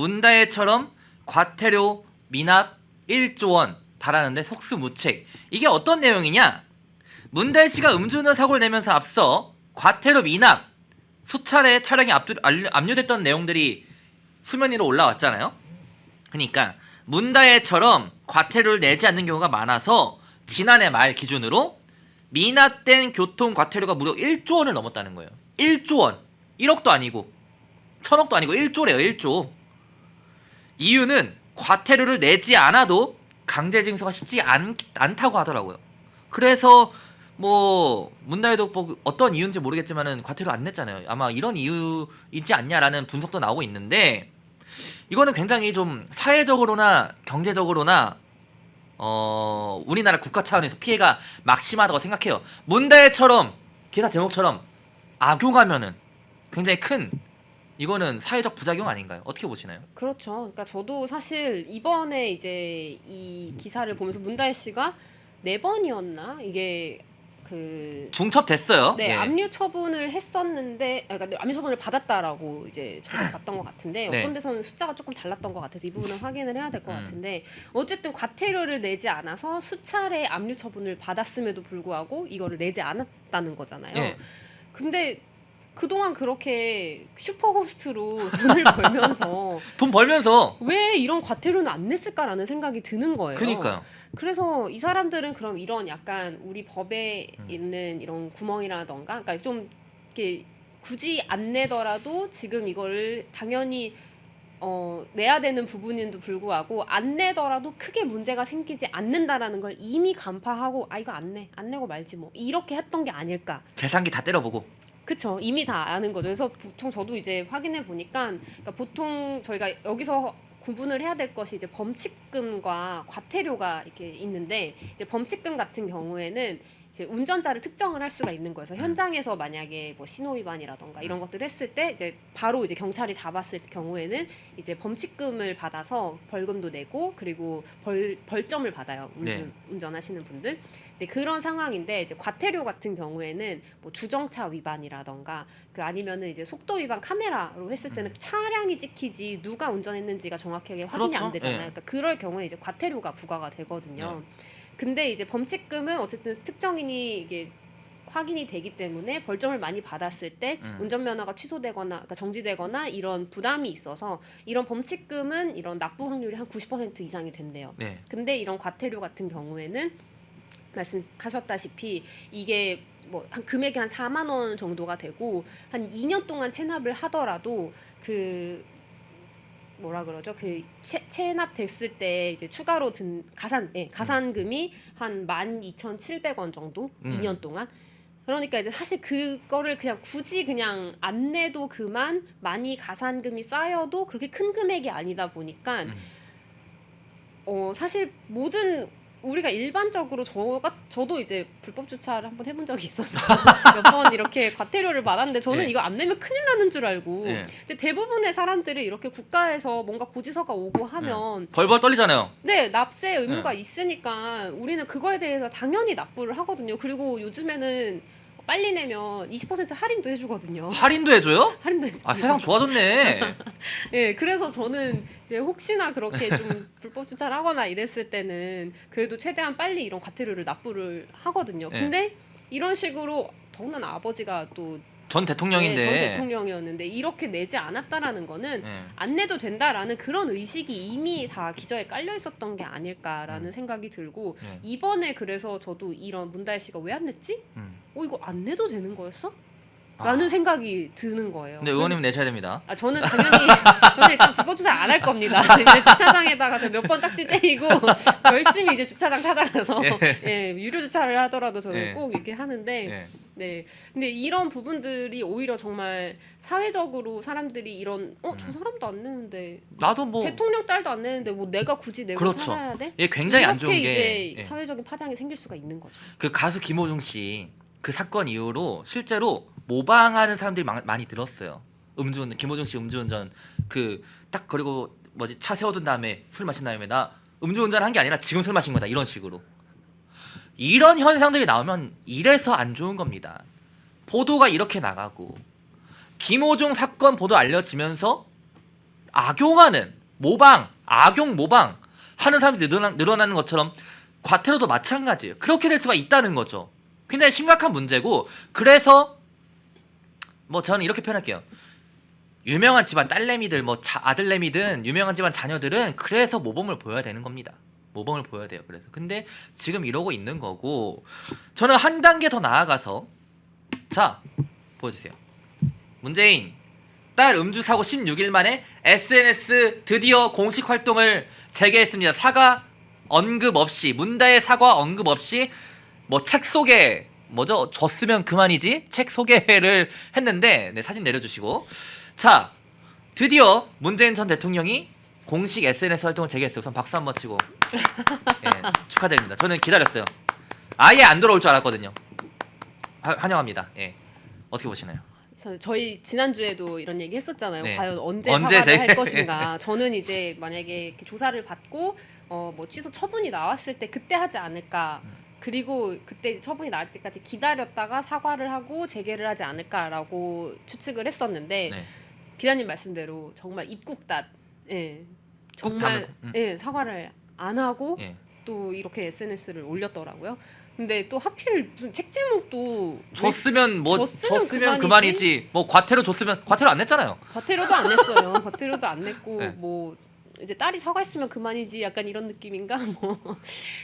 문다혜처럼 과태료 미납 1조 원 달하는데 속수무책. 이게 어떤 내용이냐? 문다혜 씨가 음주운전 사고를 내면서 앞서 과태료 미납 수차례 차량에 압류됐던 내용들이 수면 위로 올라왔잖아요. 그러니까 문다혜처럼 과태료를 내지 않는 경우가 많아서 지난해 말 기준으로 미납된 교통 과태료가 무려 1조 원을 넘었다는 거예요. 1조 원. 1억도 아니고 1000억도 아니고 1조래요. 1조. 이유는 과태료를 내지 않아도 강제 징수가 쉽지 않다고 하더라고요. 그래서 뭐 문다혜도 뭐 어떤 이유인지 모르겠지만은 과태료 안 냈잖아요. 아마 이런 이유이지 않냐라는 분석도 나오고 있는데, 이거는 굉장히 좀 사회적으로나 경제적으로나 우리나라 국가 차원에서 피해가 막심하다고 생각해요. 문다혜처럼 기사 제목처럼 악용하면은 굉장히 큰, 이거는 사회적 부작용 아닌가요? 어떻게 보시나요? 그렇죠. 그러니까 저도 사실 이번에 이제 이 기사를 보면서 문다혜 씨가 4번이었나? 이게 그 중첩 됐어요. 네, 예. 압류 처분을 했었는데, 그러니까 압류 처분을 받았다라고 이제 저도 봤던 것 같은데, 네. 어떤 데서는 숫자가 조금 달랐던 것 같아서 이 부분은 확인을 해야 될 것 음. 같은데, 어쨌든 과태료를 내지 않아서 수차례 압류 처분을 받았음에도 불구하고 이거를 내지 않았다는 거잖아요. 예. 근데 그동안 그렇게 슈퍼호스트로 돈을 벌면서 돈 벌면서. 왜 이런 과태료는 안 냈을까라는 생각이 드는 거예요. 그니까요. 그래서 이 사람들은 그럼 이런 약간 우리 법에 있는 이런 구멍이라던가, 그러니까 좀 이렇게 굳이 안 내더라도 지금 이거를 당연히 내야 되는 부분인데도 불구하고 안 내더라도 크게 문제가 생기지 않는다라는 걸 이미 간파하고, 아 이거 안 내고 말지 뭐, 이렇게 했던 게 아닐까. 계산기 다 때려보고. 그쵸, 이미 다 아는 거죠. 그래서 보통 저도 이제 확인해 보니까, 그러니까 보통 저희가 여기서 구분을 해야 될 것이 이제 범칙금과 과태료가 이렇게 있는데, 이제 범칙금 같은 경우에는 이제 운전자를 특정을 할 수가 있는 거예요. 그래서 현장에서 만약에 뭐 신호 위반이라던가 이런 것들을 했을 때 이제 바로 이제 경찰이 잡았을 경우에는 이제 범칙금을 받아서 벌금도 내고, 그리고 벌점을 받아요. 운전하시는 분들. 네, 그런 상황인데, 이제 과태료 같은 경우에는 뭐 주정차 위반이라던가 그 아니면은 이제 속도 위반 카메라로 했을 때는 차량이 찍히지 누가 운전했는지가 정확하게 확인이 그렇죠. 안 되잖아요. 예. 그러니까 그럴 경우에 이제 과태료가 부과가 되거든요. 근데 이제 범칙금은 어쨌든 특정인이 이게 확인이 되기 때문에 벌점을 많이 받았을 때 운전면허가 취소되거나, 그러니까 정지되거나 이런 부담이 있어서 이런 범칙금은 이런 납부 확률이 한 90% 이상이 된대요. 네. 근데 이런 과태료 같은 경우에는 말씀하셨다시피 이게 뭐 한 금액이 한 4만 원 정도가 되고, 한 2년 동안 체납을 하더라도 그 뭐라 그러죠? 그 체납됐을 때 이제 추가로 든 가산금이 한 12,700원 정도 2년 동안. 그러니까 이제 사실 그거를 그냥 굳이 그냥 안 내도 그만, 많이 가산금이 쌓여도 그렇게 큰 금액이 아니다 보니까 사실 모든 우리가 일반적으로 저도 이제 불법 주차를 한번 해본 적이 있어서 몇 번 이렇게 과태료를 받았는데, 저는 네. 이거 안 내면 큰일 나는 줄 알고. 네. 근데 대부분의 사람들이 이렇게 국가에서 뭔가 고지서가 오고 하면 벌벌 떨리잖아요. 네, 납세 의무가 있으니까 우리는 그거에 대해서 당연히 납부를 하거든요. 그리고 요즘에는 빨리 내면 20% 할인도 해주거든요. 할인도 해줘요? 할인도 해줍니다. 아, 세상 좋아졌네. 네, 그래서 저는 이제 혹시나 그렇게 좀 불법 주차를 하거나 이랬을 때는 그래도 최대한 빨리 이런 과태료를 납부를 하거든요. 네. 근데 이런 식으로, 더군다나 아버지가 또 전 대통령인데. 전 대통령이었는데 이렇게 내지 않았다라는 거는 안 내도 된다라는 그런 의식이 이미 다 기저에 깔려 있었던 게 아닐까라는 생각이 들고, 이번에 그래서 저도 이런 문다혜 씨가 왜 안 냈지? 이거 안 내도 되는 거였어? 라는 생각이 드는 거예요. 근데 의원님 내셔야 됩니다. 저는 당연히 저는 일단 불법 주차 안 할 겁니다. 이제 주차장에다가 저 몇 번 딱지 때리고 열심히 이제 주차장 찾아가서 유료 주차를 하더라도 저는 꼭 이렇게 하는데, 네. 근데 이런 부분들이 오히려 정말 사회적으로 사람들이 이런 저 사람도 안 내는데, 나도 뭐 대통령 딸도 안 내는데 뭐 내가 굳이 내고 그렇죠. 살아야 돼? 이게 굉장히 안 좋은 이렇게 게, 이제 사회적인 파장이 생길 수가 있는 거죠. 그 가수 김호중 씨 그 사건 이후로 실제로 모방하는 사람들이 많이 들었어요. 음주운전, 김호중 씨 음주운전 그 딱, 그리고 뭐지, 차 세워둔 다음에 술 마신 다음에 나 음주운전 한 게 아니라 지금 술 마신 거다, 이런 식으로. 이런 현상들이 나오면 이래서 안 좋은 겁니다. 보도가 이렇게 나가고 김호중 사건 보도 알려지면서 악용하는 모방, 악용 모방 하는 사람들이 늘어나는 것처럼 과태료도 마찬가지예요. 그렇게 될 수가 있다는 거죠. 굉장히 심각한 문제고, 그래서 뭐 저는 이렇게 표현할게요. 유명한 집안 딸내미들, 뭐 아들내미든 유명한 집안 자녀들은 그래서 모범을 보여야 되는 겁니다. 모범을 보여야 돼요. 그래서 근데 지금 이러고 있는 거고, 저는 한 단계 더 나아가서, 자 보여주세요. 문재인 딸 음주 사고 16일 만에 SNS 드디어 공식 활동을 재개했습니다. 사과 언급 없이, 문다의 사과 언급 없이 뭐 책 소개, 뭐죠? 줬으면 그만이지? 책 소개를 했는데, 네, 사진 내려주시고. 자, 드디어 문재인 전 대통령이 공식 SNS 활동을 재개했어요. 우선 박수 한번 치고. 예, 축하드립니다. 저는 기다렸어요. 아예 안 돌아올 줄 알았거든요. 환영합니다. 예, 어떻게 보시나요? 그래서 저희 지난주에도 이런 얘기 했었잖아요. 네. 과연 언제 언제 사과를 제- 할 것인가. 저는 이제 만약에 이렇게 조사를 받고 뭐 취소 처분이 나왔을 때 그때 하지 않을까. 그리고 그때 이제 처분이 나올 때까지 기다렸다가 사과를 하고 재개를 하지 않을까라고 추측을 했었는데, 네. 기자님 말씀대로 정말 입국닷, 예, 꾹 정말 다물고, 예, 사과를 안 하고 예. 또 이렇게 SNS를 올렸더라고요. 근데 또 하필 무슨 책 제목도 줬으면 뭐 줬으면 줬으면 그만이지. 그만이지. 뭐 과태료 줬으면, 과태료 안 냈잖아요. 과태료도 안 냈어요. 과태료도 안 냈고 네. 뭐 이제 딸이 사과했으면 그만이지, 약간 이런 느낌인가 뭐.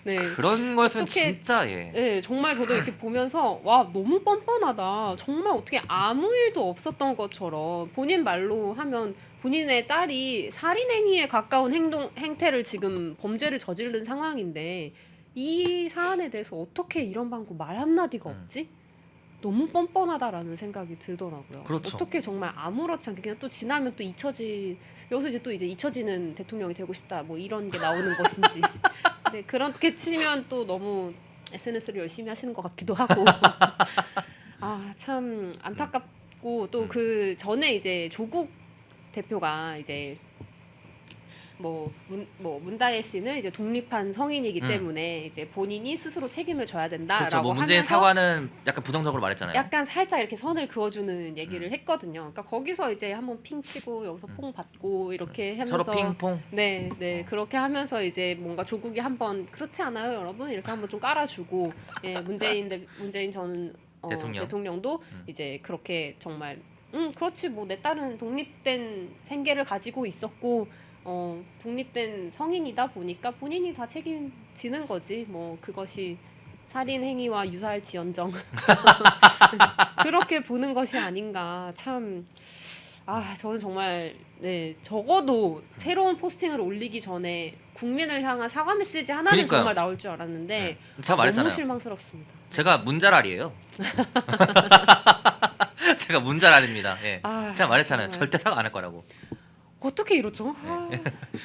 네. 그런 거였으면 어떻게- 진짜, 예. 네, 정말 저도 이렇게 보면서 와, 너무 뻔뻔하다. 정말 어떻게 아무 일도 없었던 것처럼 본인 말로 하면 본인의 딸이 살인 행위에 가까운 행태를 지금 범죄를 저지른 상황인데, 이 사안에 대해서 어떻게 이런 방구 말 한마디가 없지? 너무 뻔뻔하다라는 생각이 들더라고요. 그렇죠. 어떻게 정말 아무렇지 않게 그냥 또 지나면 또 여기서 이제 또 이제 잊혀지는 대통령이 되고 싶다, 뭐 이런 게 나오는 것인지. 네, 그렇게 치면 또 너무 SNS를 열심히 하시는 것 같기도 하고. 아, 참 안타깝고, 또 그 전에 이제 조국 대표가 이제 뭐 문다혜 씨는 이제 독립한 성인이기 때문에 이제 본인이 스스로 책임을 져야 된다라고 그렇죠. 뭐 문재인 하면서 사과는 약간 부정적으로 말했잖아요. 약간 살짝 이렇게 선을 그어주는 얘기를 했거든요. 그러니까 거기서 이제 한번 핑 치고 여기서 퐁 받고 이렇게 하면서 서로 핑퐁. 네, 그렇게 하면서 이제 뭔가 조국이 한번 그렇지 않아요, 여러분? 이렇게 한번 좀 깔아주고, 예, 문재인 전 대통령도 이제 그렇게 정말 그렇지, 뭐 내 딸은 독립된 생계를 가지고 있었고 독립된 성인이다 보니까 본인이 다 책임지는 거지, 뭐 그것이 살인 행위와 유사할지언정. 그렇게 보는 것이 아닌가. 참, 저는 정말, 네, 적어도 새로운 포스팅을 올리기 전에 국민을 향한 사과 메시지 하나는 그러니까요. 정말 나올 줄 알았는데, 네. 제가 말했잖아요. 너무 실망스럽습니다. 제가 문자랄이에요. 제가 문자랄입니다. 예. 제가 말했잖아요. 정말. 절대 사과 안 할 거라고. 어떻게 이렇죠?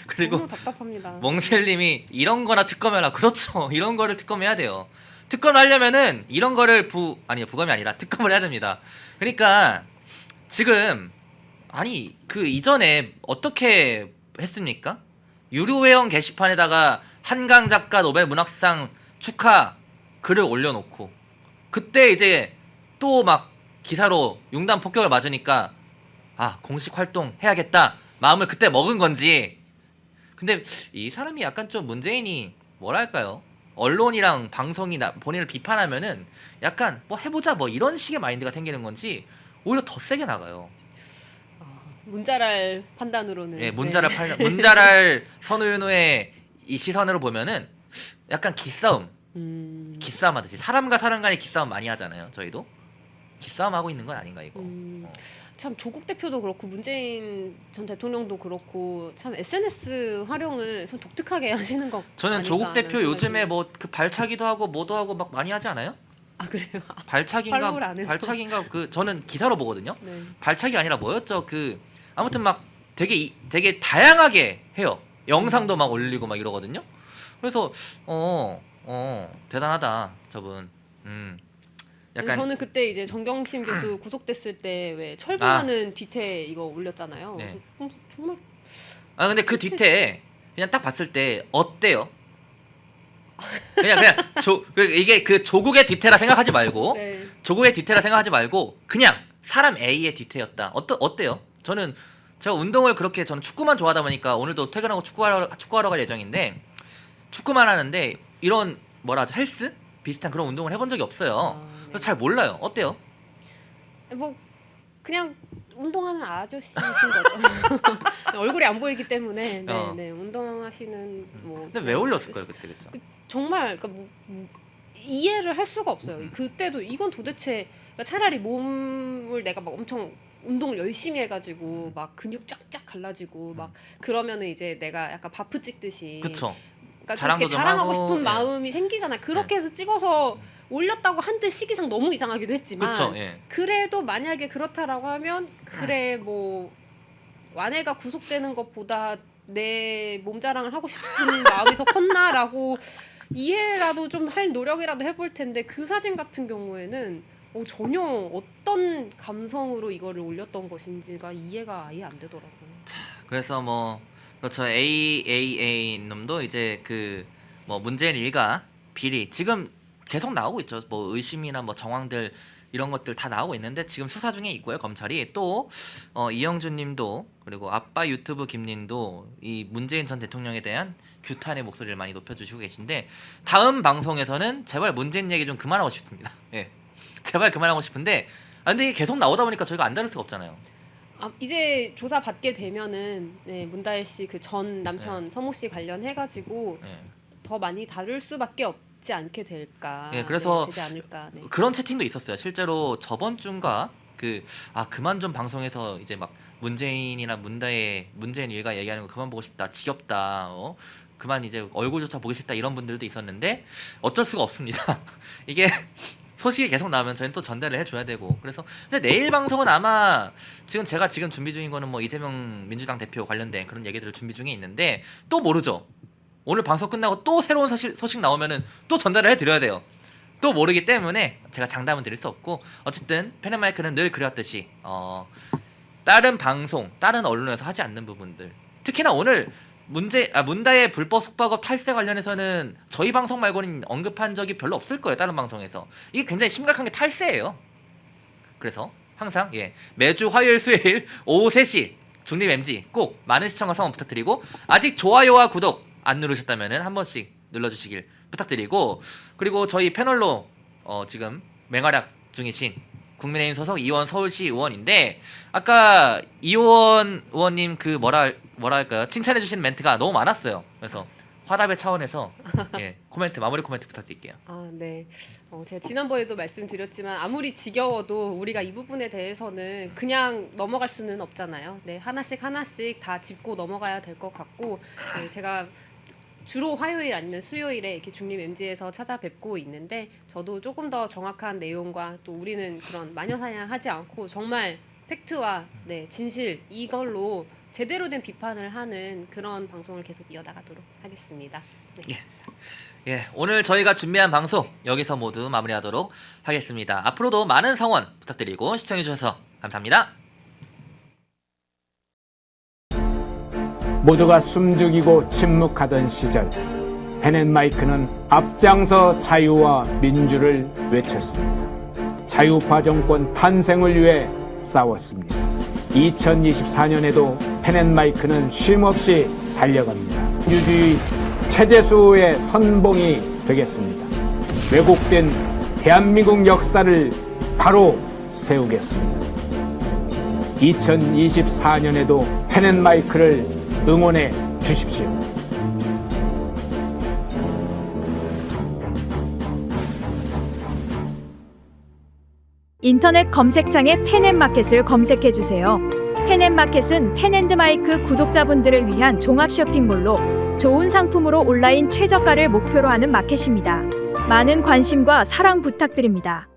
그리고 너무 답답합니다. 몽셀님이 이런 거나 특검해라. 그렇죠. 이런 거를 특검해야 돼요. 특검을 하려면은 이런 거를 부검이 아니라 특검을 해야 됩니다. 그러니까 지금 아니 그 이전에 어떻게 했습니까? 유료 회원 게시판에다가 한강 작가 노벨 문학상 축하 글을 올려놓고, 그때 이제 또 막 기사로 융단 폭격을 맞으니까 공식 활동 해야겠다 마음을 그때 먹은 건지. 근데 이 사람이 약간 좀 문재인이 뭐랄까요, 언론이랑 방송이 본인을 비판하면은 약간 뭐 해보자 뭐 이런 식의 마인드가 생기는 건지 오히려 더 세게 나가요. 문자랄 판단으로는. 예, 네. 문자랄 선우윤호의 이 시선으로 보면은 약간 기싸움 하듯이, 사람과 사람 간의 기싸움 많이 하잖아요. 저희도 기싸움 하고 있는 건 아닌가 이거. 참 조국 대표도 그렇고 문재인 전 대통령도 그렇고 참 SNS 활용을 좀 독특하게 하시는 것. 저는 아닌가 조국 대표 하는 요즘에 생각이. 뭐 그 발차기도 하고 뭐도 하고 막 많이 하지 않아요? 아, 그래요? 팔로우를 안 해서. 발차기인가 그 저는 기사로 보거든요. 네. 발차기 아니라 뭐였죠? 그 아무튼 막 되게 다양하게 해요. 영상도 막 올리고 막 이러거든요. 그래서 대단하다 저분. 약간 저는 그때 이제 정경심 교수 구속됐을 때 왜 철분하는 뒤태 이거 올렸잖아요. 네. 정말 근데 그 뒤태 그냥 딱 봤을 때 어때요? 그냥 이게 그 조국의 뒤태라 생각하지 말고, 네. 조국의 뒤태라 생각하지 말고 그냥 사람 A의 뒤태였다. 어때요? 저는 제가 운동을 그렇게 저는 축구만 좋아하다 보니까 오늘도 퇴근하고 축구하러 갈 예정인데 축구만 하는데 이런 뭐라 하죠? 헬스? 비슷한 그런 운동을 해본 적이 없어요. 네. 그래서 잘 몰라요. 어때요? 뭐 그냥 운동하는 아저씨신 거죠. 얼굴이 안 보이기 때문에 네, 운동하시는 뭐. 근데 왜 올렸을까요 그때 그죠? 정말 그러니까 이해를 할 수가 없어요. 그때도 이건 도대체 그러니까 차라리 몸을 내가 막 엄청 운동을 열심히 해가지고 막 근육 쫙쫙 갈라지고 막 그러면은 이제 내가 약간 바프 찍듯이 그쵸. 그러니까 자랑도 이렇게 좀 자랑하고 하고, 싶은 예. 마음이 생기잖아요. 그렇게 해서 찍어서 올렸다고 한들 시기상 너무 이상하기도 했지만 그쵸. 예. 그래도 만약에 그렇다라고 하면 그래 뭐 완해가 구속되는 것보다 내 몸자랑을 하고 싶은 마음이 더 컸나라고 이해라도 좀 할 노력이라도 해볼 텐데 그 사진 같은 경우에는 전혀 어떤 감성으로 이거를 올렸던 것인지가 이해가 아예 안 되더라고요. 그래서 뭐 그렇죠. AAA 놈도 이제 그 뭐 문재인 일가 비리 지금 계속 나오고 있죠. 뭐 의심이나 뭐 정황들 이런 것들 다 나오고 있는데 지금 수사 중에 있고요. 검찰이 또 이영준님도 그리고 아빠 유튜브 김님도 이 문재인 전 대통령에 대한 규탄의 목소리를 많이 높여주시고 계신데 다음 방송에서는 제발 문재인 얘기 좀 그만하고 싶습니다. 예, 제발 그만하고 싶은데 근데 이게 계속 나오다 보니까 저희가 안 다룰 수가 없잖아요. 이제 조사 받게 되면은 문다혜 씨 그 전 남편 서모 씨 관련해가지고 예. 더 많이 다룰 수밖에 없지 않게 될까. 예, 그래서 되지 않을까. 네. 그런 채팅도 있었어요. 실제로 저번 주인가 그만 좀 방송에서 이제 막 문재인이나 문재인 일가 얘기하는 거 그만 보고 싶다, 지겹다, 그만 이제 얼굴조차 보기 싫다 이런 분들도 있었는데 어쩔 수가 없습니다. 이게 소식이 계속 나오면 저희는 또 전달을 해줘야 되고 그래서 근데 내일 방송은 아마 제가 지금 준비 중인 거는 뭐 이재명 민주당 대표 관련된 그런 얘기들을 준비 중에 있는데 또 모르죠. 오늘 방송 끝나고 또 새로운 소식 나오면은 또 전달을 해드려야 돼요. 또 모르기 때문에 제가 장담은 드릴 수 없고 어쨌든 펜앤마이크는 늘 그렸듯이 다른 방송, 다른 언론에서 하지 않는 부분들 특히나 오늘 문다의 불법 숙박업 탈세 관련해서는 저희 방송 말고는 언급한 적이 별로 없을 거예요. 다른 방송에서 이게 굉장히 심각한 게 탈세예요. 그래서 항상 매주 화요일 수요일 오후 3시 중립 MG 꼭 많은 시청과 성원 부탁드리고 아직 좋아요와 구독 안 누르셨다면 한 번씩 눌러주시길 부탁드리고 그리고 저희 패널로 지금 맹활약 중이신 국민의힘 소속 이원 서울시 의원인데 아까 이원 의원님 그 뭐라 할까요? 칭찬해주신 멘트가 너무 많았어요. 그래서 화답의 차원에서 마무리 코멘트 부탁드릴게요. 네. 제가 지난번에도 말씀드렸지만 아무리 지겨워도 우리가 이 부분에 대해서는 그냥 넘어갈 수는 없잖아요. 네, 하나씩 다 짚고 넘어가야 될 것 같고 제가 주로 화요일 아니면 수요일에 이렇게 중립 MG에서 찾아뵙고 있는데 저도 조금 더 정확한 내용과 또 우리는 그런 마녀사냥하지 않고 정말 팩트와 진실 이걸로 제대로 된 비판을 하는 그런 방송을 계속 이어나가도록 하겠습니다. 네. 오늘 저희가 준비한 방송 여기서 모두 마무리하도록 하겠습니다. 앞으로도 많은 성원 부탁드리고 시청해주셔서 감사합니다. 모두가 숨죽이고 침묵하던 시절 펜앤마이크는 앞장서 자유와 민주를 외쳤습니다. 자유파 정권 탄생을 위해 싸웠습니다. 2024년에도 펜앤마이크는 쉼없이 달려갑니다. 민주주의 체제수호의 선봉이 되겠습니다. 왜곡된 대한민국 역사를 바로 세우겠습니다. 2024년에도 펜앤마이크를 응원해 주십시오. 인터넷 검색창에 펜앤마켓을 검색해주세요. 펜앤마켓은 펜앤드마이크 구독자분들을 위한 종합 쇼핑몰로 좋은 상품으로 온라인 최저가를 목표로 하는 마켓입니다. 많은 관심과 사랑 부탁드립니다.